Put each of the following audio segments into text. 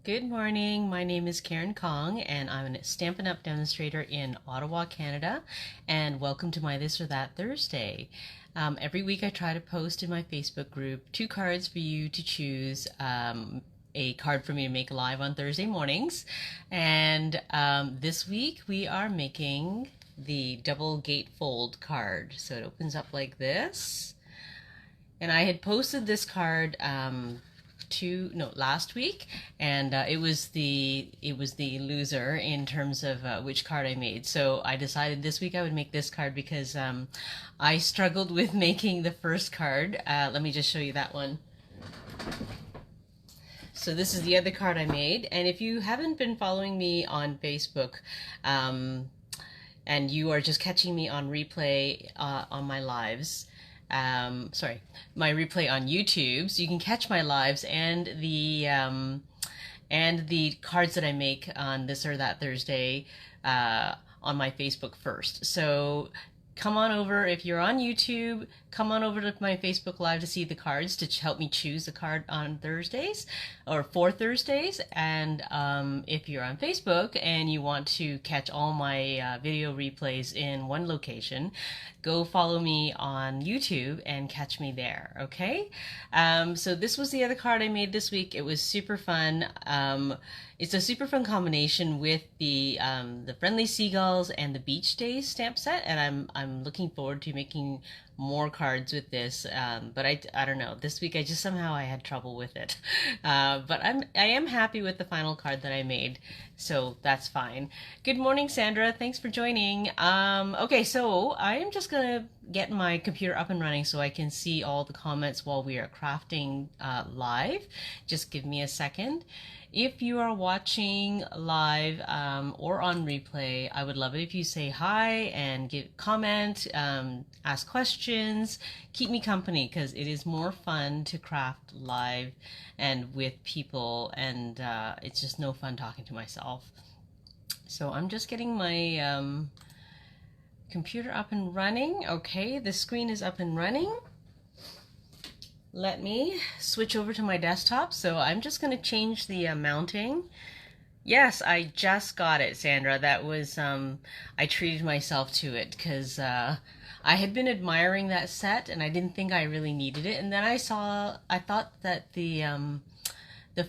Good morning. My name is Karen Kong, and I'm a Stampin' Up! Demonstrator in Ottawa, Canada. And welcome to my This or That Thursday. Every week I try to post in my Facebook group 2 cards for you to choose. A card for me to make live on Thursday mornings. And this week we are making the double gatefold card. So it opens up like this. And I had posted this card last week, and it was the loser in terms of which card I made. So I decided this week I would make this card because I struggled with making the first card. Let me just show you that one. So this is the other card I made, and if you haven't been following me on Facebook, and you are just catching me on replay on my lives, my replay on YouTube, so you can catch my lives and the cards that I make on This or That Thursday on my Facebook first. So come on over, if you're on YouTube, come on over to my Facebook Live to see the cards, to help me choose the card on Thursdays, or for Thursdays. And if you're on Facebook and you want to catch all my video replays in one location, go follow me on YouTube and catch me there, okay? So this was the other card I made this week. It was super fun. It's a super fun combination with the Friendly Seagulls and the Beach Days stamp set, and I'm looking forward to making more cards with this. But I don't know. This week I just somehow I had trouble with it. But I am happy with the final card that I made, so that's fine. Good morning, Sandra. Thanks for joining. Okay, so I am just gonna get my computer up and running so I can see all the comments while we are crafting live. Just give me a second. If you are watching live or on replay, I would love it if you say hi and comment, ask questions, keep me company, because it is more fun to craft live and with people, and it's just no fun talking to myself. So I'm just getting my computer up and running. Okay, the screen is up and running. Let me switch over to my desktop. So I'm just going to change the mounting. Yes, I just got it, Sandra. That was, I treated myself to it because I had been admiring that set and I didn't think I really needed it. And then I thought that the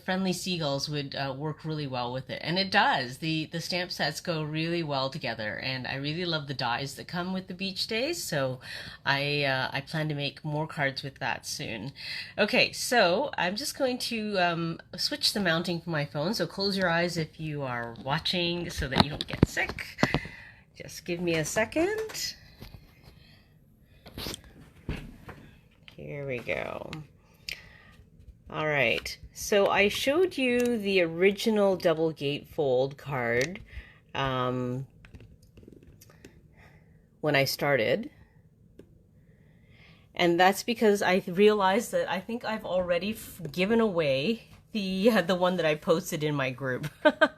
Friendly Seagulls would work really well with it, and it does. The stamp sets go really well together, and I really love the dies that come with the Beach Days, so I plan to make more cards with that soon. Okay, so I'm just going to switch the mounting for my phone, so close your eyes if you are watching so that you don't get sick. Just give me a second. Here we go. All right, so I showed you the original double gatefold card when I started, and that's because I realized that I think I've already given away the one that I posted in my group,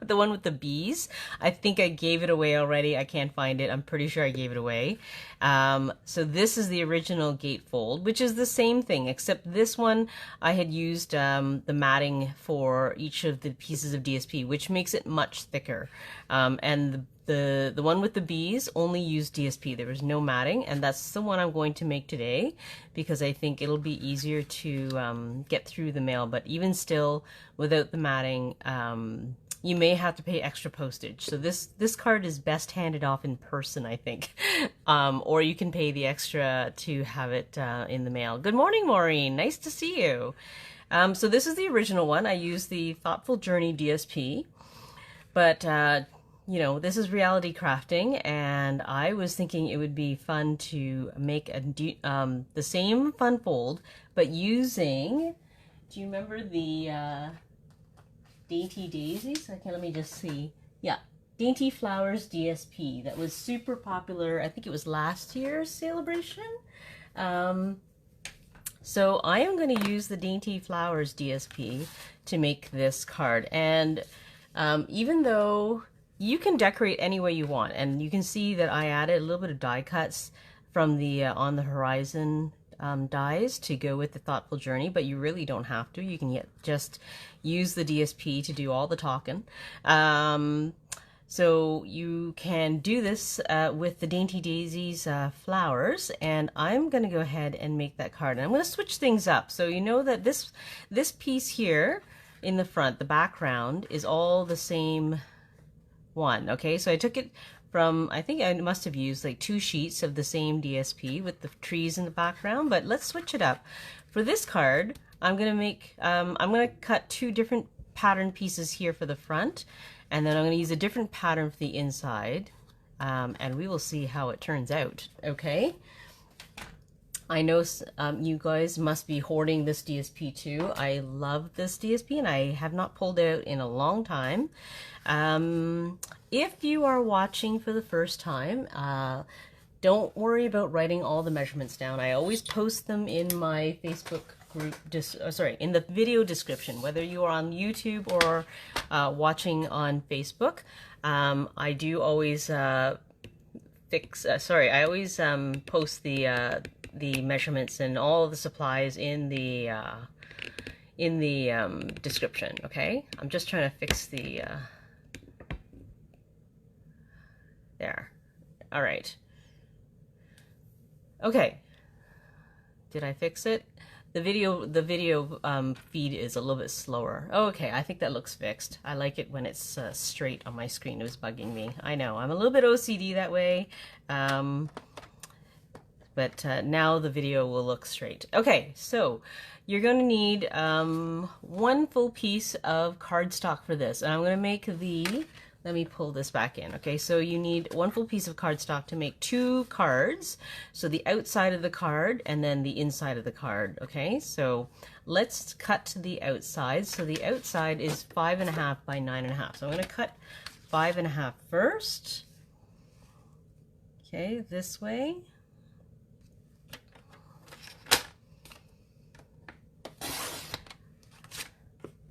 the one with the bees. I think I gave it away already. I can't find it. I'm pretty sure I gave it away. So this is the original gatefold, which is the same thing, except this one I had used the matting for each of the pieces of DSP, which makes it much thicker. And the one with the bees only used DSP. There was no matting, and that's the one I'm going to make today because I think it'll be easier to get through the mail. But even still, without the matting, you may have to pay extra postage. So this card is best handed off in person, I think. Or you can pay the extra to have it in the mail. Good morning, Maureen. Nice to see you. So this is the original one. I used the Thoughtful Journey DSP, but you know, this is reality crafting, and I was thinking it would be fun to make the same fun fold, but using, do you remember the Dainty Daisies? Okay, let me just see. Yeah, Dainty Flowers DSP. That was super popular. I think it was last year's celebration. So I am going to use the Dainty Flowers DSP to make this card, and even though you can decorate any way you want, and you can see that I added a little bit of die cuts from the On the Horizon dies to go with the Thoughtful Journey, but you really don't have to. You can just use the DSP to do all the talking. So you can do this with the Dainty Daisy's flowers, and I'm going to go ahead and make that card. And I'm going to switch things up. So you know that this piece here in the front, the background, is all the same one. Okay, so I took it from, I think I must have used like 2 sheets of the same DSP with the trees in the background, but let's switch it up. For this card, I'm going to make, I'm going to cut 2 different pattern pieces here for the front, and then I'm going to use a different pattern for the inside, and we will see how it turns out. Okay, I know you guys must be hoarding this DSP too. I love this DSP, and I have not pulled out in a long time. If you are watching for the first time, don't worry about writing all the measurements down. I always post them in my Facebook group, in the video description, whether you are on YouTube or watching on Facebook. I do always I always post the measurements and all the supplies in the description. Okay, I'm just trying to fix the there. All right. Okay. Did I fix it? The video feed is a little bit slower. Oh, okay, I think that looks fixed. I like it when it's straight on my screen. It was bugging me. I know, I'm a little bit OCD that way. But now the video will look straight. Okay, so you're going to need 1 full piece of cardstock for this. And I'm going to make let me pull this back in. Okay, so you need 1 full piece of cardstock to make 2 cards. So the outside of the card and then the inside of the card. Okay, so let's cut the outside. So the outside is 5.5 by 9.5. So I'm going to cut 5.5 first. Okay, this way.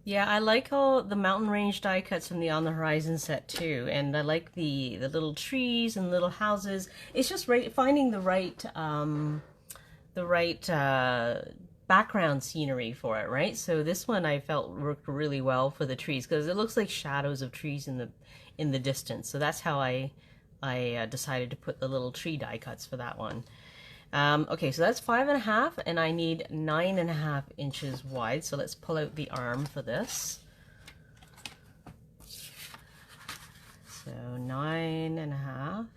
Yeah, I like all the mountain range die cuts from the On the Horizon set too, and I like the little trees and little houses. It's just finding the right background scenery for it, right? So this one I felt worked really well for the trees because it looks like shadows of trees in the distance. So that's how I decided to put the little tree die cuts for that one. Okay, so that's 5.5, and I need 9.5 inches wide. So let's pull out the arm for this. So 9.5.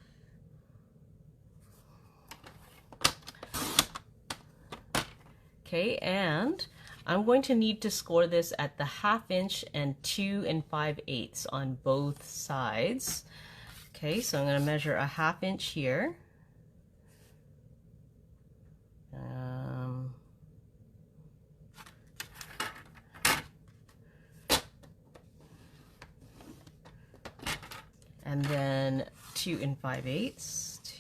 Okay, and I'm going to need to score this at the 1/2 inch and 2 5/8 on both sides. Okay, so I'm going to measure a 1/2 inch here. And then 2 5/8.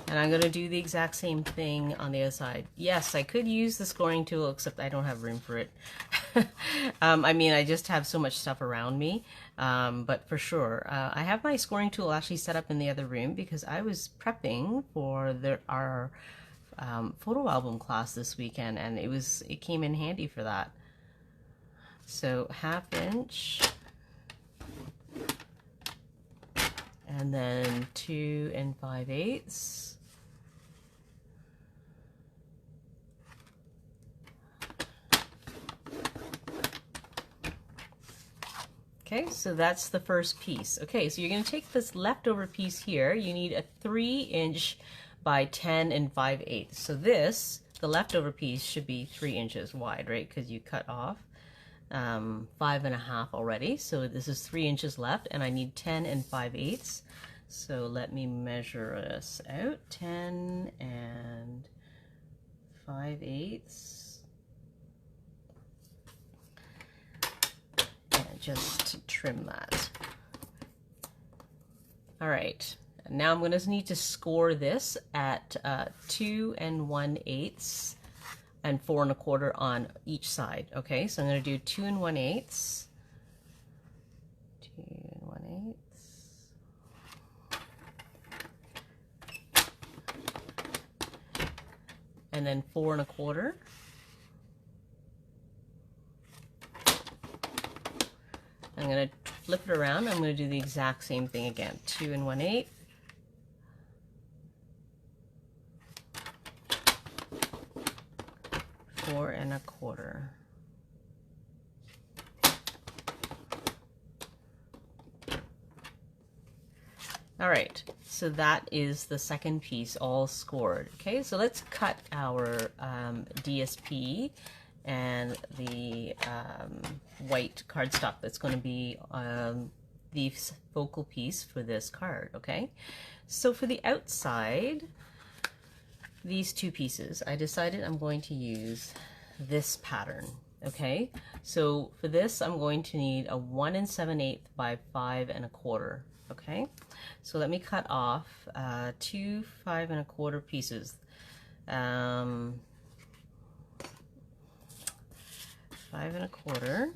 And I'm going to do the exact same thing on the other side. Yes, I could use the scoring tool, except I don't have room for it. I mean, I just have so much stuff around me. But for sure, I have my scoring tool actually set up in the other room because I was prepping for our photo album class this weekend, and it came in handy for that. So 1/2 inch, and then 2 5/8. Okay, so that's the first piece. Okay, so you're going to take this leftover piece here. You need a 3 inch by 10 5/8. So the leftover piece should be 3 inches wide, right? Because you cut off 5.5 already. So this is 3 inches left, and I need 10 5/8. So let me measure this out. 10 5/8. Just trim that. All right, now I'm going to need to score this at 2 1/8 and 4 1/4 on each side. Okay, so I'm going to do 2 1/8, 2 1/8, and then 4 1/4. I'm going to flip it around. I'm going to do the exact same thing again. 2 1/8. 4 1/4. All right, so that is the second piece all scored. Okay, so let's cut our DSP and the white cardstock that's going to be the focal piece for this card. Okay, so for the outside, these two pieces, I decided I'm going to use this pattern. Okay, so for this I'm going to need a 1 7/8 by 5 1/4. Okay, so let me cut off 2 5 1/4 pieces. 5 1/4.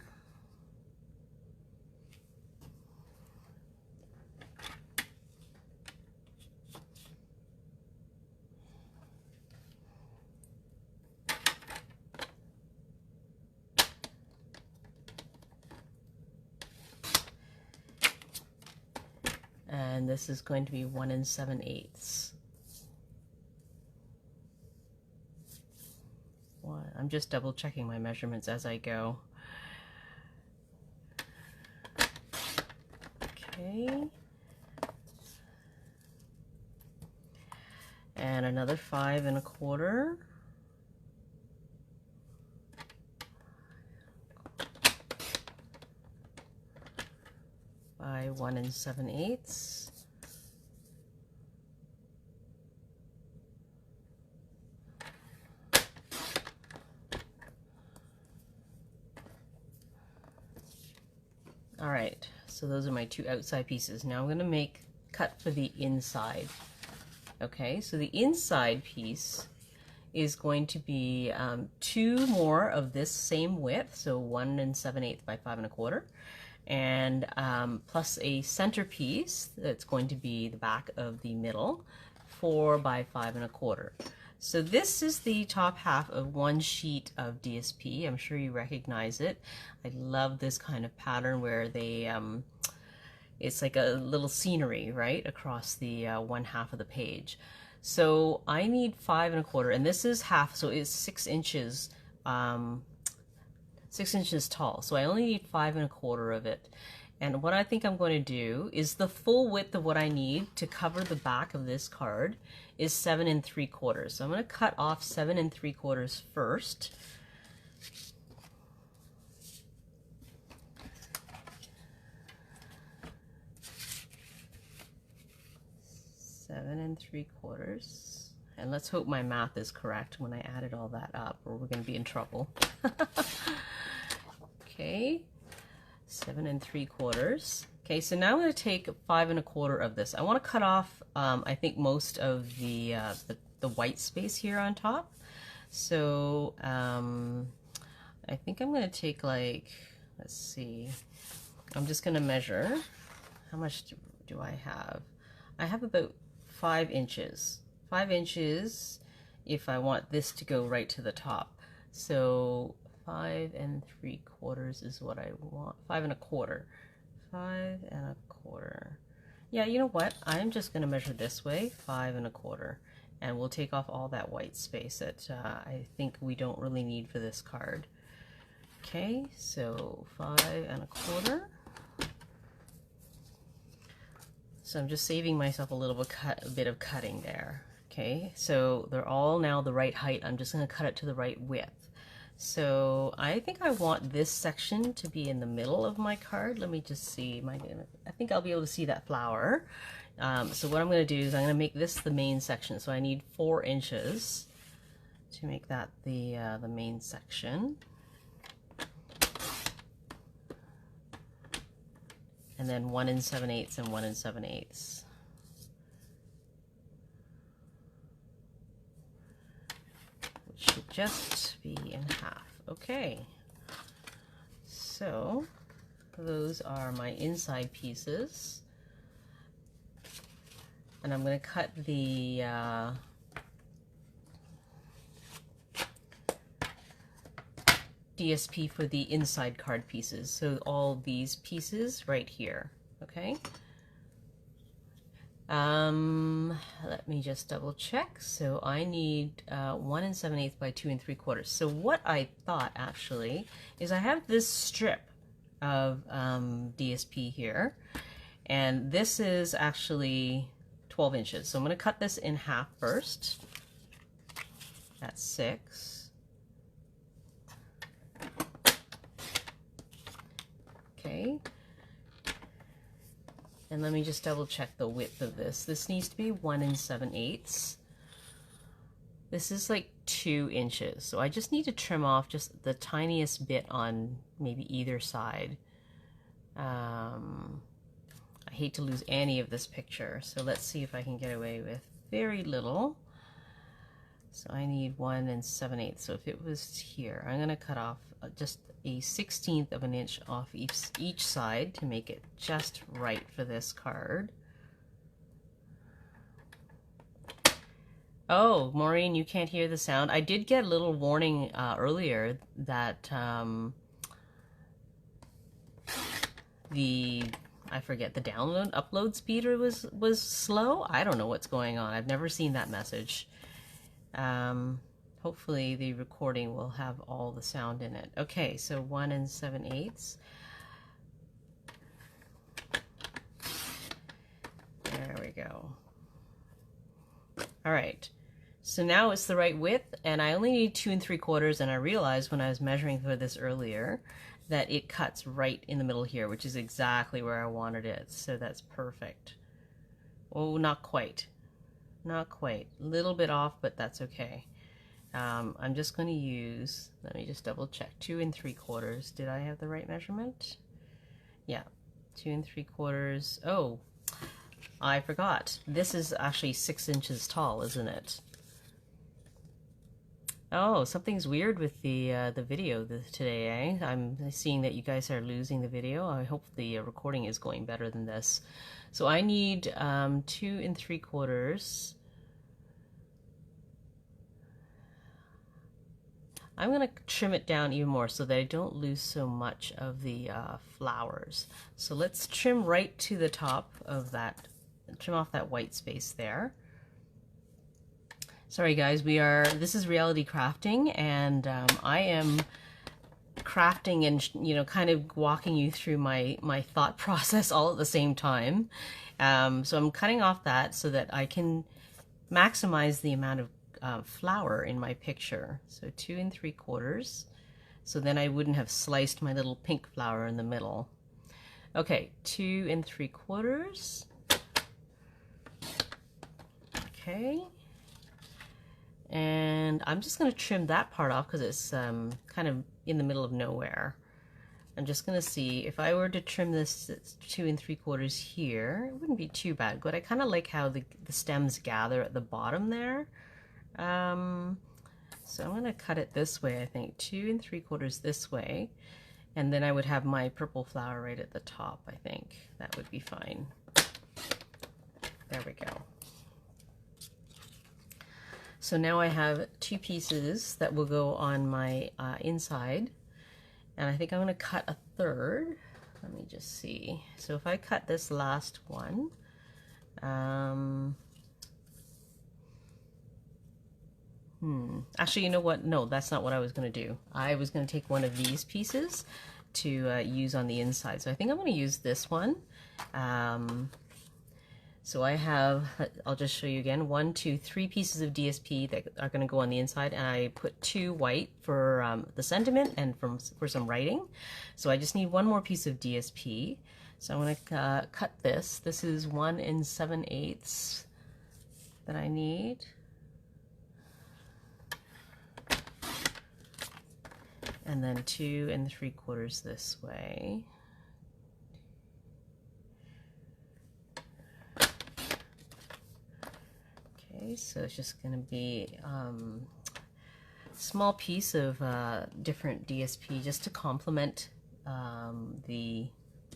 And this is going to be 1 7/8. I'm just double checking my measurements as I go. Okay. And another 5 1/4. By 1 7/8. All right, so those are my two outside pieces. Now I'm going to cut for the inside. Okay, so the inside piece is going to be 2 more of this same width, so 1 7/8 by 5 1/4. And plus a center piece that's going to be the back of the middle, 4 by 5 1/4. So this is the top half of one sheet of DSP. I'm sure you recognize it. I love this kind of pattern where they it's like a little scenery right across the one half of the page. So I need 5 1/4, and this is half, so it's 6 inches 6 inches tall, so I only need 5 1/4 of it. And what I think I'm going to do is the full width of what I need to cover the back of this card is 7 3/4. So I'm going to cut off 7 3/4 first. Seven 3/4. And let's hope my math is correct when I added all that up, or we're going to be in trouble. Okay, 7 3/4. Okay, so now I'm going to take 5 1/4 of this. I want to cut off, I think, most of the white space here on top. So I think I'm going to take, like, let's see, I'm just going to measure. How much do I have? I have about 5 inches. 5 inches if I want this to go right to the top. So 5 3/4 is what I want. 5 1/4. 5 1/4. Yeah, you know what? I'm just going to measure this way, 5 1/4, and we'll take off all that white space that I think we don't really need for this card. Okay, so 5 1/4. So I'm just saving myself a little bit of cutting there. Okay, so they're all now the right height. I'm just going to cut it to the right width. So I think I want this section to be in the middle of my card. Let me just see. I think I'll be able to see that flower. So what I'm going to do is I'm going to make this the main section. So I need 4 inches to make that the main section. And then 1 7/8 and 1 7/8. Which should just be in half. Okay. So those are my inside pieces. And I'm going to cut the DSP for the inside card pieces. So all these pieces right here, okay? Let me just double check. So I need 1 7/8 by 2 3/4. So what I thought actually is I have this strip of DSP here, and this is actually 12 inches. So I'm going to cut this in half first. That's 6. Okay. And let me just double check the width of this. This needs to be 1 7/8. This is like 2 inches. So I just need to trim off just the tiniest bit on maybe either side. I hate to lose any of this picture. So let's see if I can get away with very little. So I need 1 7/8. So if it was here, I'm gonna cut off just a 1/16 of an inch off each side to make it just right for this card. Oh, Maureen, you can't hear the sound. I did get a little warning earlier that I forget, the upload speed was slow. I don't know what's going on. I've never seen that message. Hopefully the recording will have all the sound in it. Okay, so 1 7/8. There we go. All right, so now it's the right width, and I only need 2 3/4, and I realized when I was measuring for this earlier that it cuts right in the middle here, which is exactly where I wanted it. So that's perfect. Oh, not quite. Not quite. A little bit off, but that's okay. I'm just going to use, let me just double check, 2 3/4. Did I have the right measurement? Yeah, 2 3/4. Oh, I forgot. This is actually 6 inches tall, isn't it? Oh, something's weird with the video today, eh? I'm seeing that you guys are losing the video. I hope the recording is going better than this. So I need 2 3/4. I'm going to trim it down even more so that I don't lose so much of the flowers. So let's trim right to the top of that, trim off that white space there. Sorry guys, this is reality crafting, and I am crafting and, you know, kind of walking you through my thought process all at the same time. So I'm cutting off that so that I can maximize the amount of flower in my picture. So 2 3/4. So then I wouldn't have sliced my little pink flower in the middle. Okay, 2 3/4. Okay. And I'm just going to trim that part off because it's kind of in the middle of nowhere. I'm just going to see if I were to trim this 2 3/4 here, it wouldn't be too bad, but I kind of like how the stems gather at the bottom there. So I'm going to cut it this way, I think, 2 3/4 this way, and then I would have my purple flower right at the top. I think that would be fine. There we go. So now I have 2 pieces that will go on my inside, and I think I'm going to cut a third. Let me just see. So if I cut this last one, actually, you know what? No, that's not what I was going to do. I was going to take one of these pieces to use on the inside. So I think I'm going to use this one. So I have, I'll just show you again, 1, 2, 3 pieces of DSP that are going to go on the inside, and I put 2 white for the sentiment and for some writing. So I just need 1 more piece of DSP. So I'm going to cut this. This is 1 7/8 that I need. And then 2 3/4 this way. Okay, so it's just going to be a small piece of different DSP just to complement the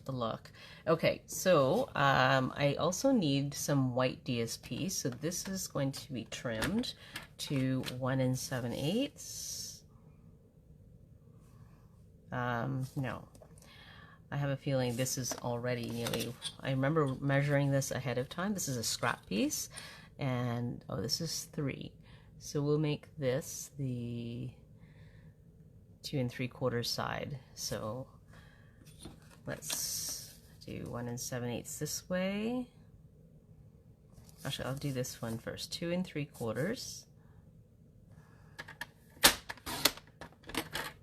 look. Okay, so I also need some white DSP, so this is going to be trimmed to 1 7/8. No. I have a feeling this is already nearly, I remember measuring this ahead of time. This is a scrap piece, and oh, this is 3. So we'll make this the 2 3/4 side. So let's do 1 7/8 this way. Actually, I'll do this one first. 2 3/4.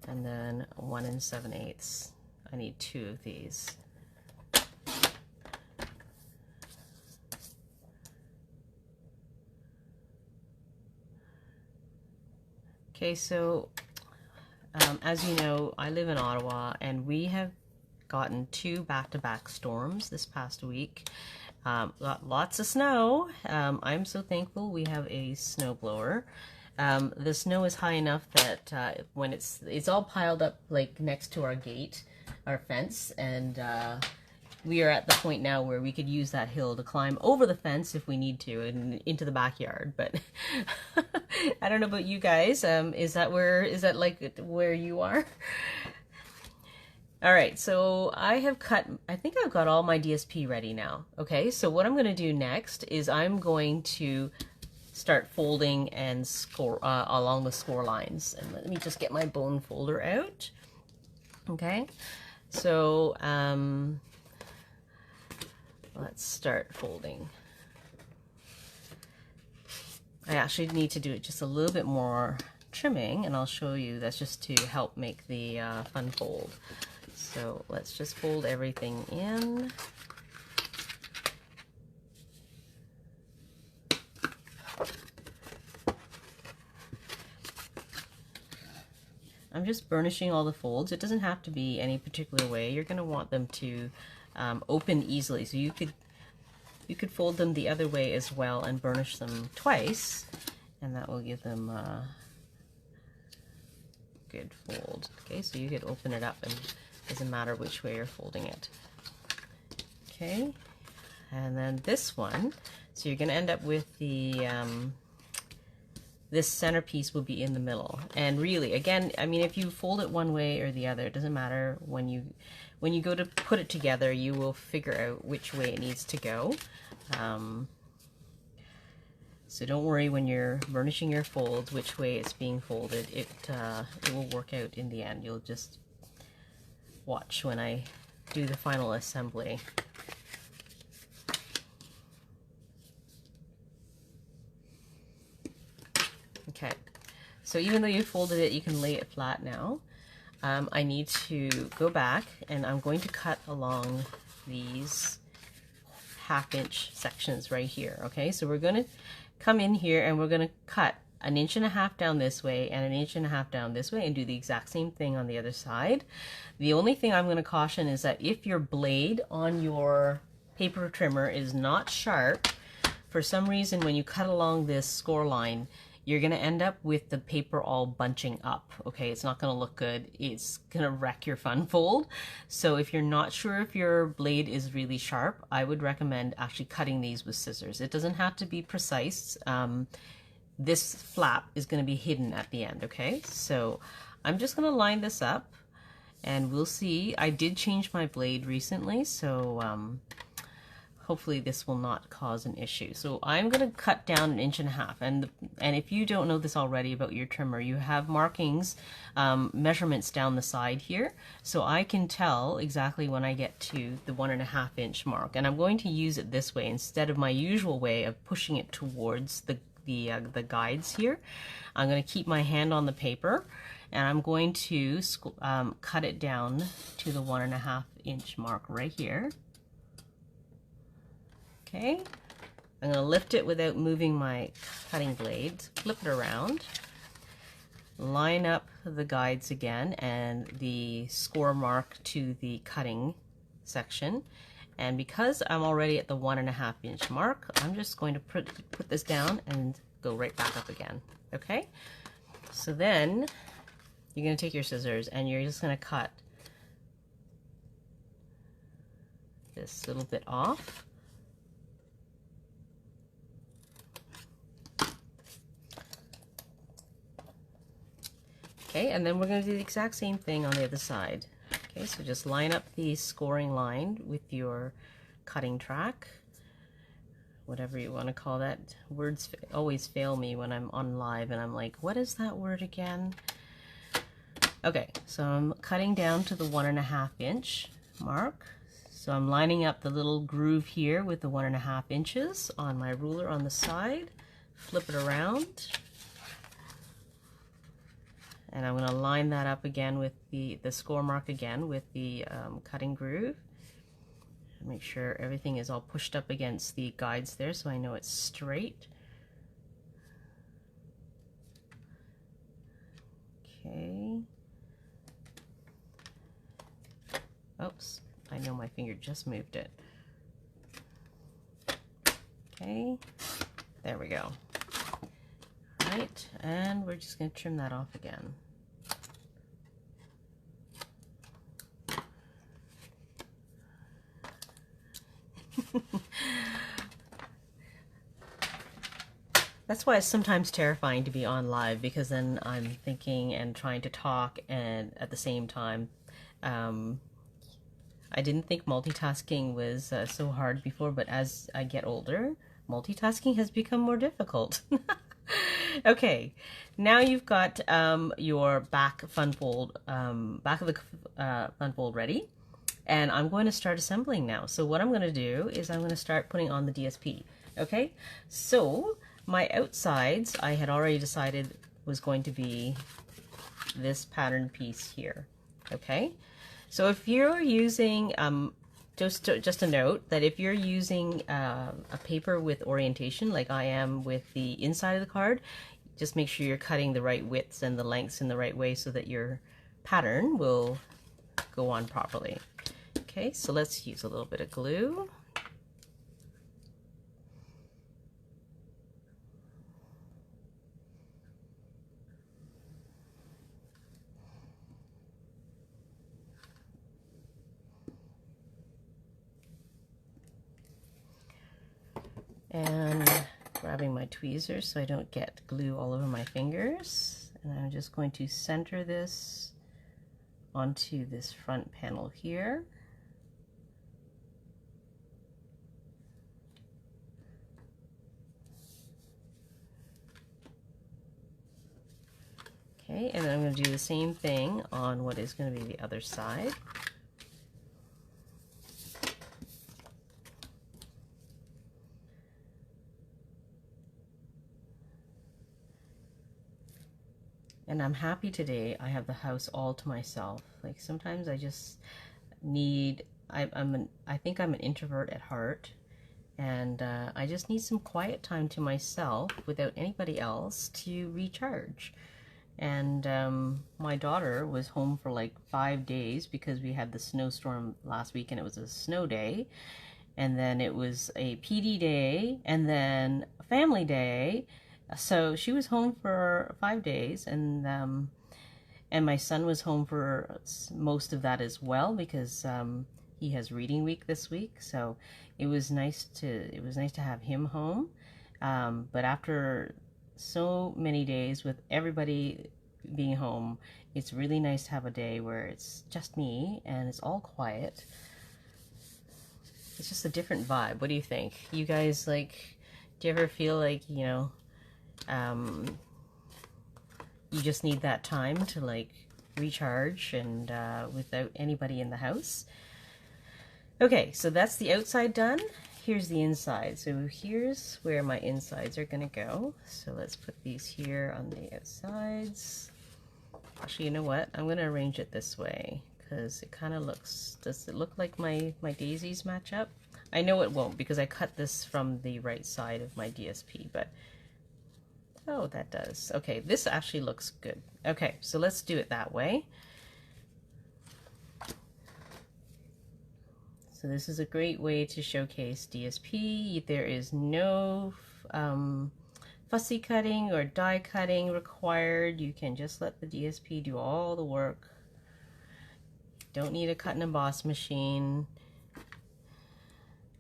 And then 1 7/8. I need 2 of these. Okay, so as you know, I live in Ottawa, and we have gotten 2 back-to-back storms this past week. Got lots of snow. I'm so thankful we have a snowblower. The snow is high enough that when it's all piled up like next to our gate, our fence, and we are at the point now where we could use that hill to climb over the fence if we need to and into the backyard. But I don't know about you guys. Is that like where you are? All right, so I think I've got all my DSP ready now. Okay, so what I'm going to do next is I'm going to start folding and score along the score lines. And let me just get my bone folder out. Okay, so let's start folding. I actually need to do it just a little bit more trimming, and I'll show you. That's just to help make the fun fold. So let's just fold everything in. I'm just burnishing all the folds. It doesn't have to be any particular way. You're going to want them to open easily. So you could fold them the other way as well and burnish them twice, and that will give them a good fold. Okay, so you could open it up, and it doesn't matter which way you're folding it. Okay, and then this one, so you're going to end up with the this centerpiece will be in the middle. And really, again, I mean, if you fold it one way or the other, it doesn't matter. When you go to put it together, you will figure out which way it needs to go. So don't worry when you're burnishing your folds which way it's being folded. It will work out in the end. You'll just watch when I do the final assembly. Okay, so even though you folded it, you can lay it flat now. I need to go back, and I'm going to cut along these 1/2-inch sections right here. Okay, so we're going to come in here and we're going to cut 1.5 inches down this way and 1.5 inches down this way, and do the exact same thing on the other side. The only thing I'm going to caution is that if your blade on your paper trimmer is not sharp, for some reason when you cut along this score line, you're going to end up with the paper all bunching up. Okay, it's not going to look good. It's going to wreck your fun fold. So if you're not sure if your blade is really sharp, I would recommend actually cutting these with scissors. It doesn't have to be precise. This flap is going to be hidden at the end. Okay, so I'm just going to line this up, and we'll see. I did change my blade recently, so hopefully this will not cause an issue. So I'm going to cut down 1.5 inches, and if you don't know this already about your trimmer, you have markings, measurements down the side here, so I can tell exactly when I get to the 1.5-inch mark, and I'm going to use it this way instead of my usual way of pushing it towards the guides here. I'm going to keep my hand on the paper, and I'm going to cut it down to the 1.5-inch mark right here. Okay, I'm going to lift it without moving my cutting blade, flip it around, line up the guides again and the score mark to the cutting section. And because I'm already at the 1.5-inch mark, I'm just going to put this down and go right back up again. Okay, so then you're going to take your scissors and you're just going to cut this little bit off. Okay, and then we're going to do the exact same thing on the other side. Okay, so just line up the scoring line with your cutting track, whatever you want to call that. Words always fail me when I'm on live and I'm like, what is that word again? Okay, so I'm cutting down to the 1.5 inch mark. So I'm lining up the little groove here with the 1.5 inches on my ruler on the side. Flip it around. And I'm going to line that up again with the score mark again with the cutting groove. Make sure everything is all pushed up against the guides there so I know it's straight. Okay. Oops, I know my finger just moved it. Okay, there we go. All right, and we're just going to trim that off again. That's why it's sometimes terrifying to be on live, because then I'm thinking and trying to talk and at the same time. I didn't think multitasking was so hard before, but as I get older, multitasking has become more difficult. Okay, now you've got your back fun fold, back of the fun fold ready, and I'm going to start assembling now. So what I'm going to do is I'm going to start putting on the DSP. Okay, so my outsides I had already decided was going to be this pattern piece here. Okay, so if you're using just a note that if you're using a paper with orientation like I am with the inside of the card, just make sure you're cutting the right widths and the lengths in the right way so that your pattern will go on properly. Okay, so let's use a little bit of glue. And grabbing my tweezers so I don't get glue all over my fingers. And I'm just going to center this onto this front panel here. Okay, and then I'm going to do the same thing on what is going to be the other side. And I'm happy today I have the house all to myself. Like sometimes I just need, I think I'm an introvert at heart, and I just need some quiet time to myself without anybody else to recharge. And my daughter was home for like 5 days because we had the snowstorm last week and it was a snow day. And then it was a PD day and then a family day. So she was home for 5 days, and my son was home for most of that as well because he has reading week this week. So it was nice to have him home. But after so many days with everybody being home, it's really nice to have a day where it's just me and it's all quiet. It's just a different vibe. What do you think? You guys, like, do you ever feel like, you know, you just need that time to like recharge and without anybody in the house? Okay, so that's the outside done. Here's the inside. So here's where my insides are gonna go. So let's put these here on the outsides. Actually, you know what? I'm gonna arrange it this way because it kind of looks, does it look like my daisies match up? I know it won't because I cut this from the right side of my DSP, but oh, that does. Okay, this actually looks good. Okay, so let's do it that way. So this is a great way to showcase DSP. There is no fussy cutting or die cutting required. You can just let the DSP do all the work. Don't need a cut and emboss machine.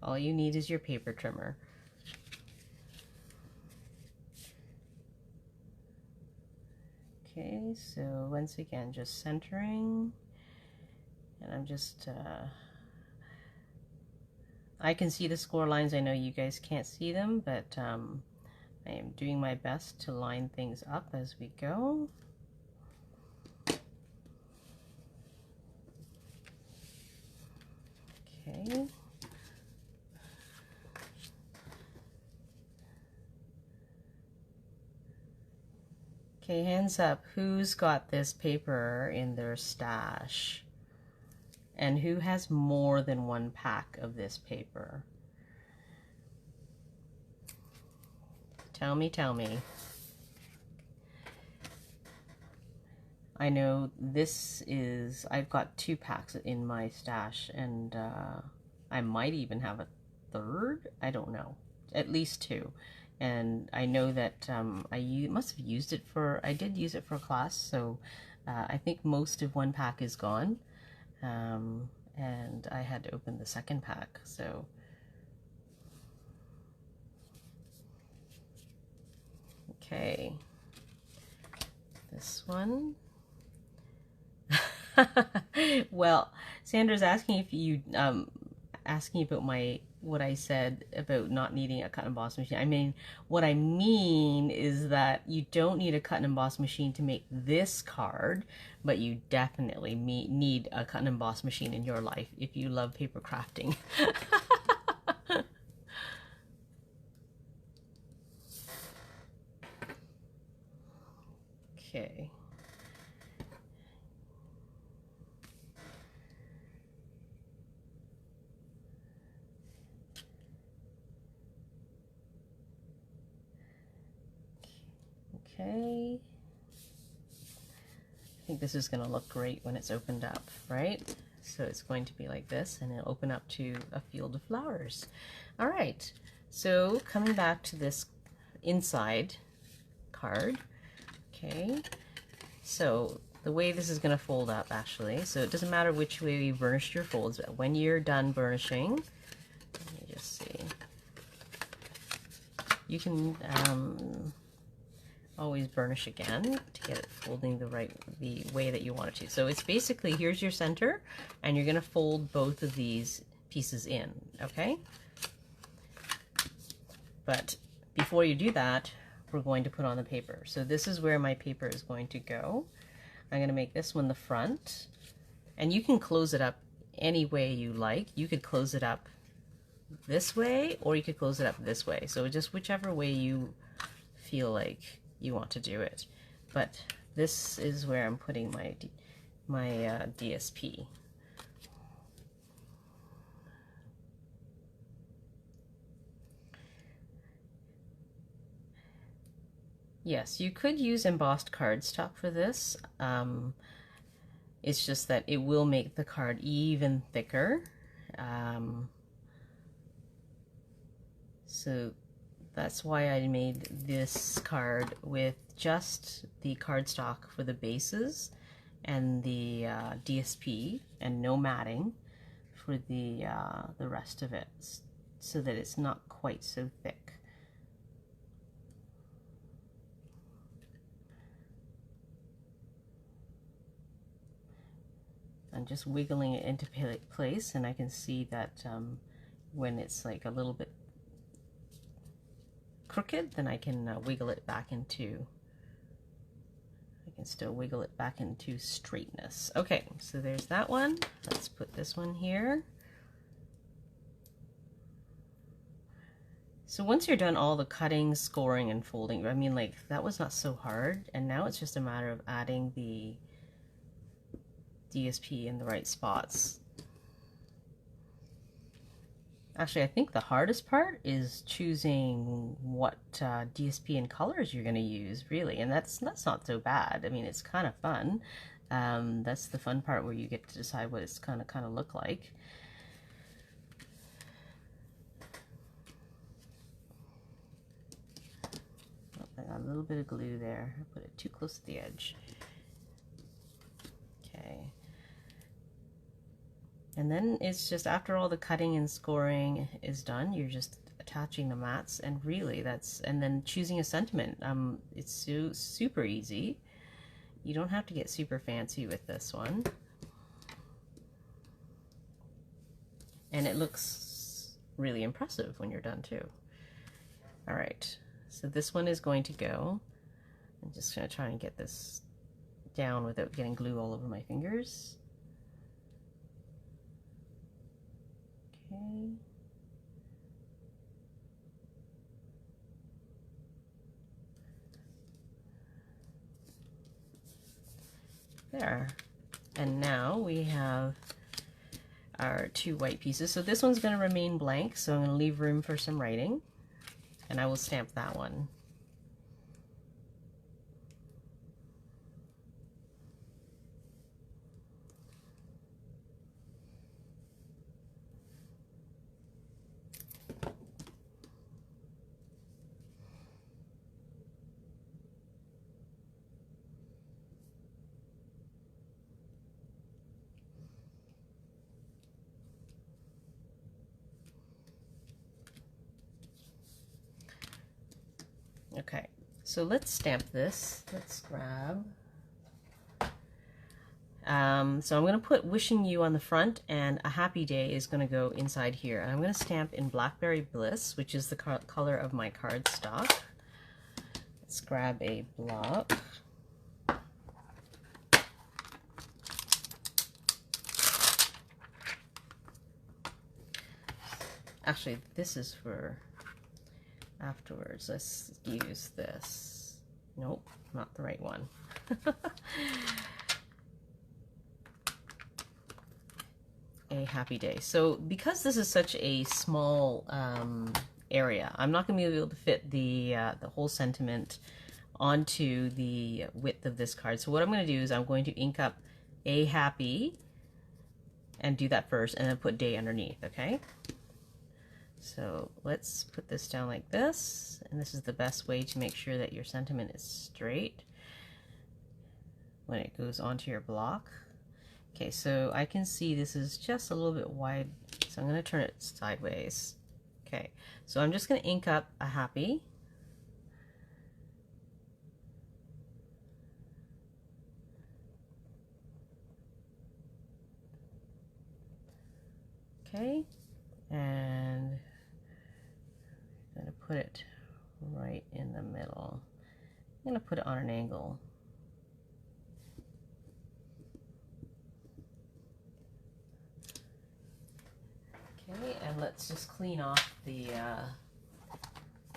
All you need is your paper trimmer. Okay, so once again, just centering, and I'm just, I can see the score lines. I know you guys can't see them, but I am doing my best to line things up as we go. Okay. Okay, hands up. Who's got this paper in their stash? And who has more than one pack of this paper? Tell me, tell me. I know this is, I've got 2 packs in my stash, and I might even have a third. I don't know. At least 2. And I know that I must have used it for, I did use it for a class, so I think most of 1 pack is gone. And I had to open the 2nd pack, so. Okay. This one. Well, Sandra's asking if you, asking about what I said about not needing a cut and emboss machine. I mean, what I mean is that you don't need a cut and emboss machine to make this card, but you definitely need a cut and emboss machine in your life if you love paper crafting. Okay. Okay. I think this is going to look great when it's opened up, right? So it's going to be like this, and it'll open up to a field of flowers. All right, so coming back to this inside card, okay, so the way this is going to fold up, actually, so it doesn't matter which way you burnished your folds, but when you're done burnishing, let me just see, you can always burnish again to get it folding the way that you want it to. So it's basically, here's your center, and you're going to fold both of these pieces in, okay? But before you do that, we're going to put on the paper. So this is where my paper is going to go. I'm going to make this one the front, and you can close it up any way you like. You could close it up this way, or you could close it up this way. So just whichever way you feel like you want to do it. But this is where I'm putting my DSP. Yes, you could use embossed cardstock for this. It's just that it will make the card even thicker. So that's why I made this card with just the cardstock for the bases and the DSP, and no matting for the rest of it, so that it's not quite so thick. I'm just wiggling it into place, and I can see that when it's like a little bit crooked, then I can wiggle it back into, I can still wiggle it back into straightness. Okay, so there's that one. Let's put this one here. So once you're done all the cutting, scoring, and folding, I mean, like, that was not so hard, and now it's just a matter of adding the DSP in the right spots. Actually, I think the hardest part is choosing what DSP and colors you're going to use, really, and that's not so bad. I mean, it's kind of fun. That's the fun part, where you get to decide what it's kind of look like. Oh, I got a little bit of glue there. I put it too close to the edge. Okay. And then it's just, after all the cutting and scoring is done, you're just attaching the mats, and really that's, and then choosing a sentiment. It's super easy. You don't have to get super fancy with this one. And it looks really impressive when you're done too. All right, so this one is going to go. I'm just gonna try and get this down without getting glue all over my fingers. Okay. There. And now we have our 2 white pieces. So this one's going to remain blank, so I'm going to leave room for some writing, and I will stamp that one. Okay, so let's stamp this. Let's grab. So I'm going to put wishing you on the front, and a happy day is going to go inside here. And I'm going to stamp in Blackberry Bliss, which is the color of my cardstock. Let's grab a block. Actually, this is for afterwards. Let's use this. Nope, not the right one. A happy day. So because this is such a small area, I'm not going to be able to fit the whole sentiment onto the width of this card. So what I'm going to do is I'm going to ink up a happy and do that first, and then put day underneath. Okay. So let's put this down like this, and this is the best way to make sure that your sentiment is straight when it goes onto your block. Okay, so I can see this is just a little bit wide, so I'm going to turn it sideways. Okay, so I'm just going to ink up a happy. Okay, and I'm going to put it right in the middle. I'm going to put it on an angle. Okay, and let's just clean off the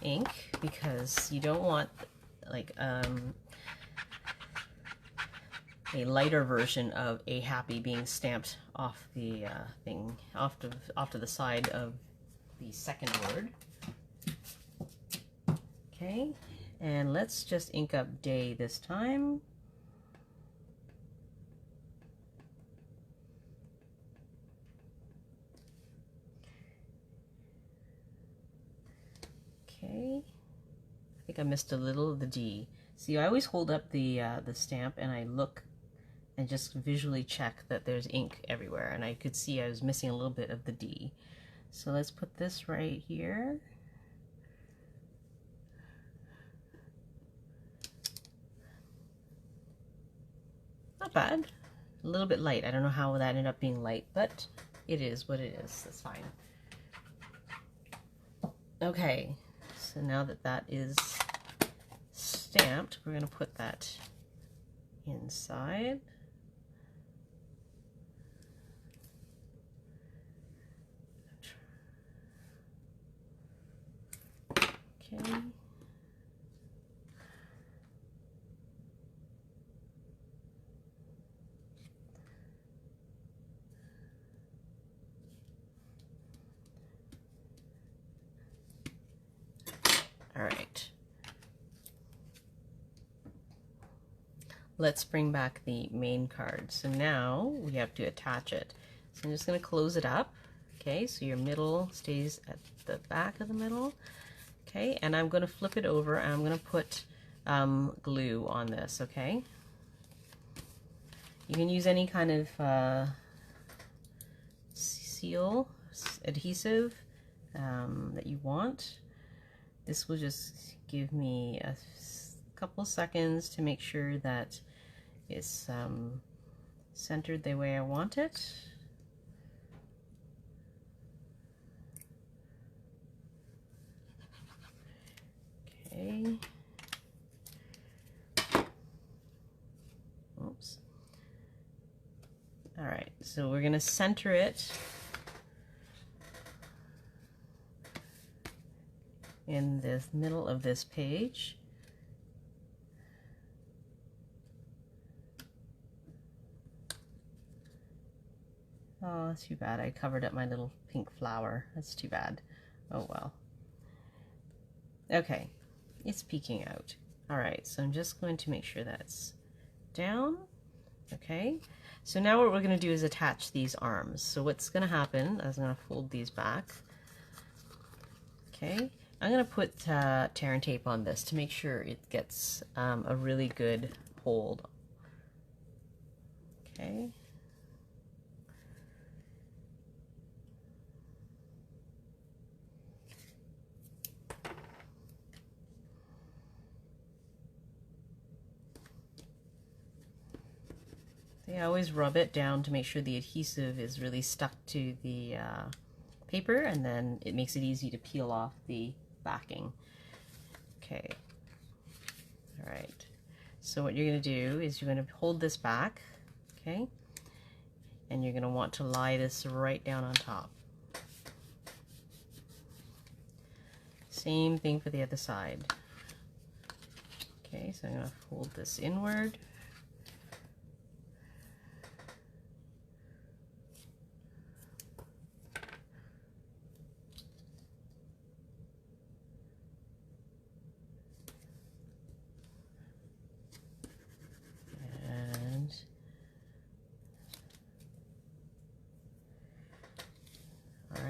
ink, because you don't want like a lighter version of a happy being stamped off the thing, off to the side of the second word. Okay, and let's just ink up day this time. Okay, I think I missed a little of the D. See, I always hold up the stamp and I look and just visually check that there's ink everywhere, and I could see I was missing a little bit of the D. So let's put this right here. Not bad. A little bit light. I don't know how that ended up being light, but it is what it is. That's fine. Okay, so now that that is stamped, we're going to put that inside. Okay. All right. Let's bring back the main card. So now we have to attach it. So I'm just going to close it up. Okay, so your middle stays at the back of the middle. Okay, and I'm going to flip it over, and I'm going to put glue on this. Okay, you can use any kind of seal adhesive that you want. This will just give me a couple seconds to make sure that is centered the way I want it. Okay. Oops. All right, so we're gonna center it in the middle of this page. Oh, that's too bad. I covered up my little pink flower. That's too bad. Oh well. Okay, it's peeking out. All right, so I'm just going to make sure that's down. Okay, so now what we're going to do is attach these arms. So what's going to happen is I'm going to fold these back. Okay, I'm going to put tear and tape on this to make sure it gets a really good hold. Okay. I always rub it down to make sure the adhesive is really stuck to the paper, and then it makes it easy to peel off the backing. Okay. All right. So what you're going to do is you're going to hold this back, okay? And you're going to want to lie this right down on top. Same thing for the other side. Okay, so I'm going to fold this inward.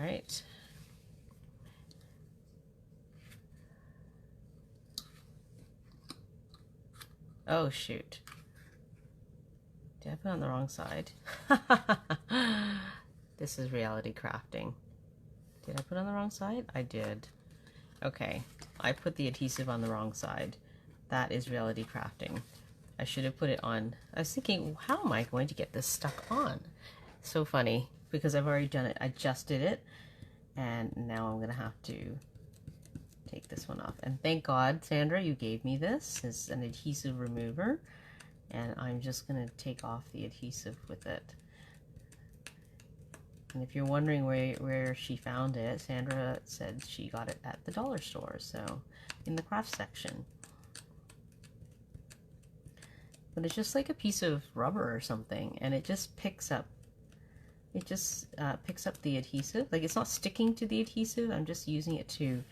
Right. Oh shoot. Did I put it on the wrong side? This is reality crafting. Did I put it on the wrong side? I did. Okay. I put the adhesive on the wrong side. That is reality crafting. I should have put it on. I was thinking, how am I going to get this stuck on? So funny, because I've already done it. I just did it. And now I'm going to have to take this one off. And thank God, Sandra, you gave me this. It's an adhesive remover. And I'm just going to take off the adhesive with it. And if you're wondering where she found it, Sandra said she got it at the dollar store, so in the craft section. But it's just like a piece of rubber or something, and it just picks up. It just picks up the adhesive. Like, it's not sticking to the adhesive. I'm just using it to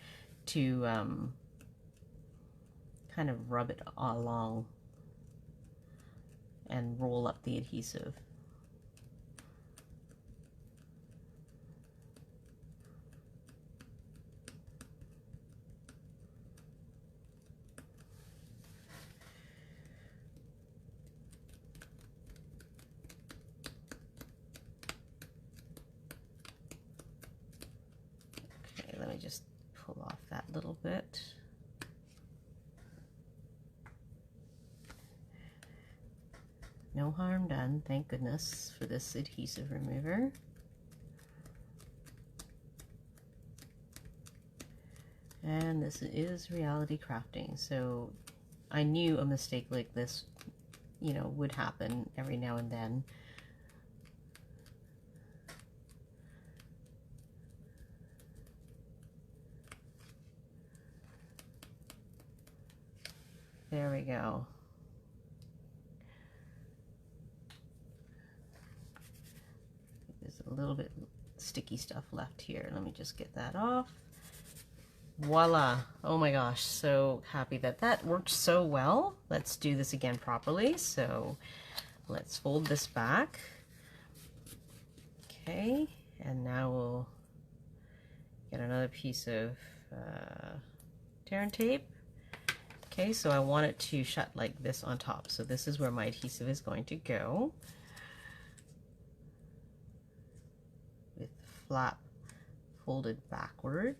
kind of rub it along and roll up the adhesive. Okay, let me just pull off that little bit. No harm done, thank goodness for this adhesive remover. And this is reality crafting, so I knew a mistake like this, you know, would happen every now and then. There we go. There's a little bit sticky stuff left here. Let me just get that off. Voila. Oh my gosh, so happy that that worked so well. Let's do this again properly. So let's fold this back. Okay, and now we'll get another piece of tear and tape. Okay, so I want it to shut like this on top. So this is where my adhesive is going to go. With the flap folded backward.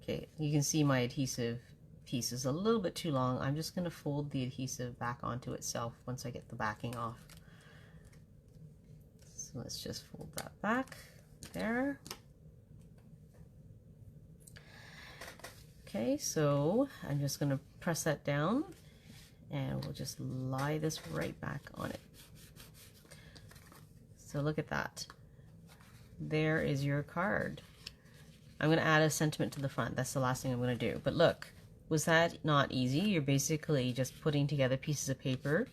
Okay, you can see my adhesive piece is a little bit too long. I'm just going to fold the adhesive back onto itself once I get the backing off. So let's just fold that back there. Okay, so I'm just going to press that down and we'll just lie this right back on it. So look at that. There is your card. I'm going to add a sentiment to the front. That's the last thing I'm going to do. But look, was that not easy? You're basically just putting together pieces of paper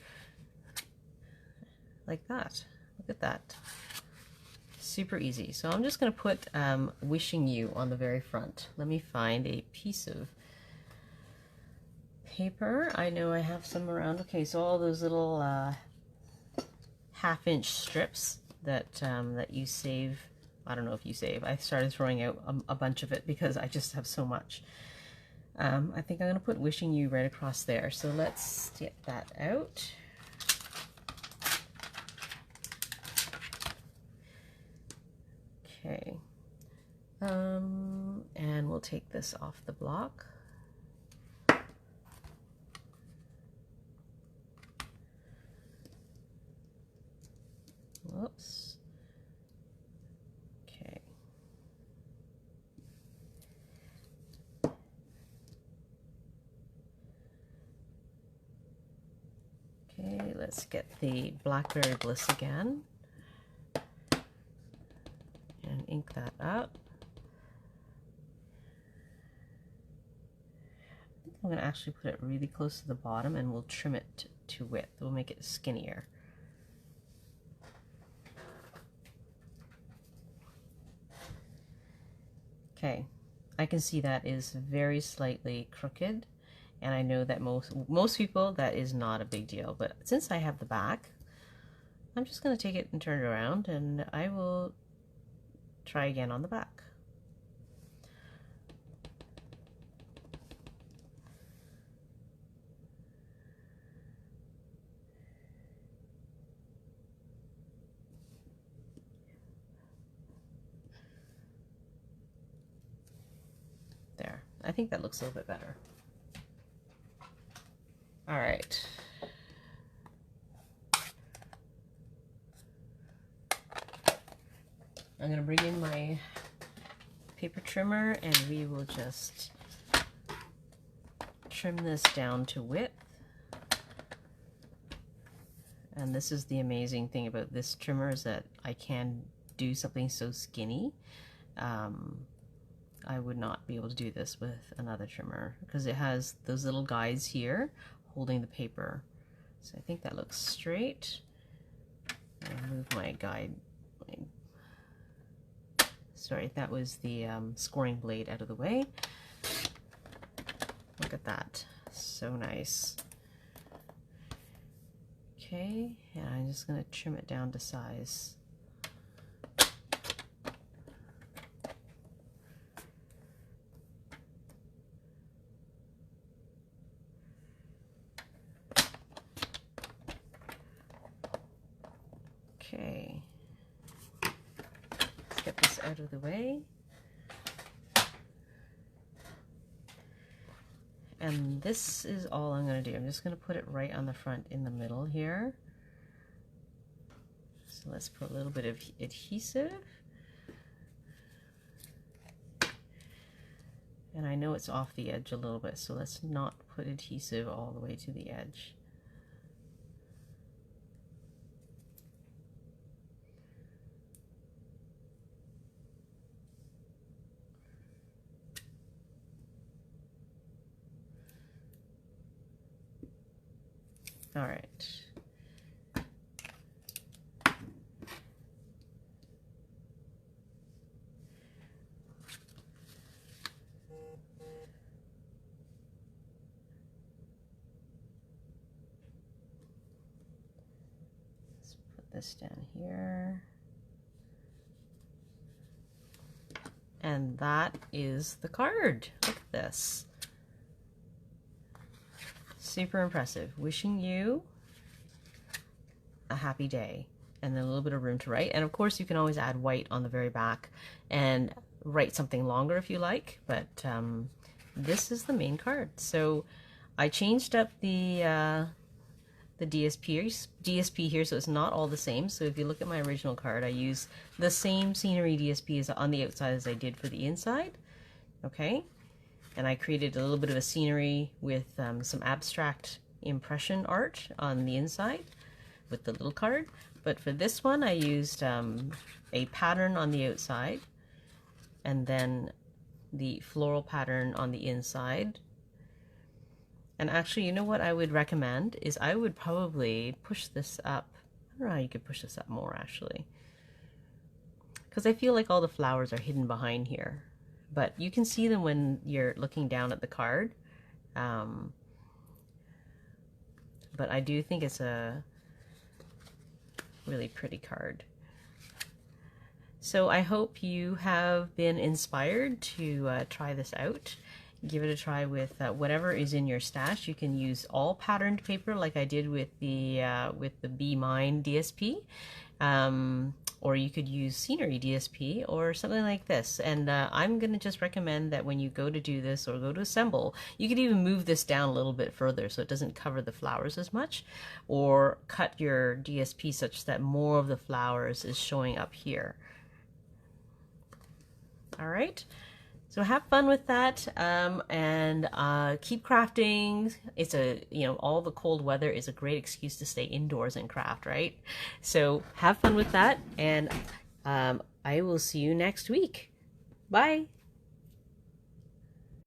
like that. Look at that. Super easy. So I'm just going to put wishing you on the very front. Let me find a piece of paper. I know I have some around. Okay, so all those little half-inch strips that that you save. I don't know if you save. I started throwing out a bunch of it because I just have so much. I think I'm going to put wishing you right across there. So let's get that out. Okay, and we'll take this off the block. Whoops. Okay. Okay, let's get the Blackberry Bliss again. And ink that up. I think I'm going to actually put it really close to the bottom and we'll trim it to width. We'll make it skinnier. Okay, I can see that is very slightly crooked, and I know that most people that is not a big deal, but since I have the back, I'm just going to take it and turn it around and I will try again on the back. There, I think that looks a little bit better. All right. I'm going to bring in my paper trimmer and we will just trim this down to width. And this is the amazing thing about this trimmer, is that I can do something so skinny. I would not be able to do this with another trimmer because it has those little guides here holding the paper. So I think that looks straight. I'll move my guide. Sorry, that was the scoring blade out of the way. Look at that, so nice. Okay, and I'm just going to trim it down to size. Okay. Get this out of the way. And this is all I'm going to do. I'm just going to put it right on the front in the middle here. So let's put a little bit of adhesive. And I know it's off the edge a little bit, so let's not put adhesive all the way to the edge. All right. Let's put this down here. And that is the card. Look at this. Super impressive. Wishing you a happy day, and then a little bit of room to write. And of course you can always add white on the very back and write something longer if you like, but this is the main card. So I changed up the DSP here, so it's not all the same. So if you look at my original card, I use the same scenery DSP as on the outside as I did for the inside. Okay, and I created a little bit of a scenery with some abstract impression art on the inside with the little card. But for this one, I used a pattern on the outside and then the floral pattern on the inside. And actually, you know what I would recommend is I would probably push this up. I don't know how you could push this up more, actually, because I feel like all the flowers are hidden behind here. But you can see them when you're looking down at the card. But I do think it's a really pretty card. So I hope you have been inspired to try this out. Give it a try with whatever is in your stash. You can use all patterned paper like I did with the Be Mine DSP, or you could use scenery DSP or something like this. And I'm gonna just recommend that when you go to do this or go to assemble, you could even move this down a little bit further so it doesn't cover the flowers as much, or cut your DSP such that more of the flowers is showing up here. All right. So have fun with that, and keep crafting. It's all the cold weather is a great excuse to stay indoors and craft, right? So have fun with that, and I will see you next week. Bye.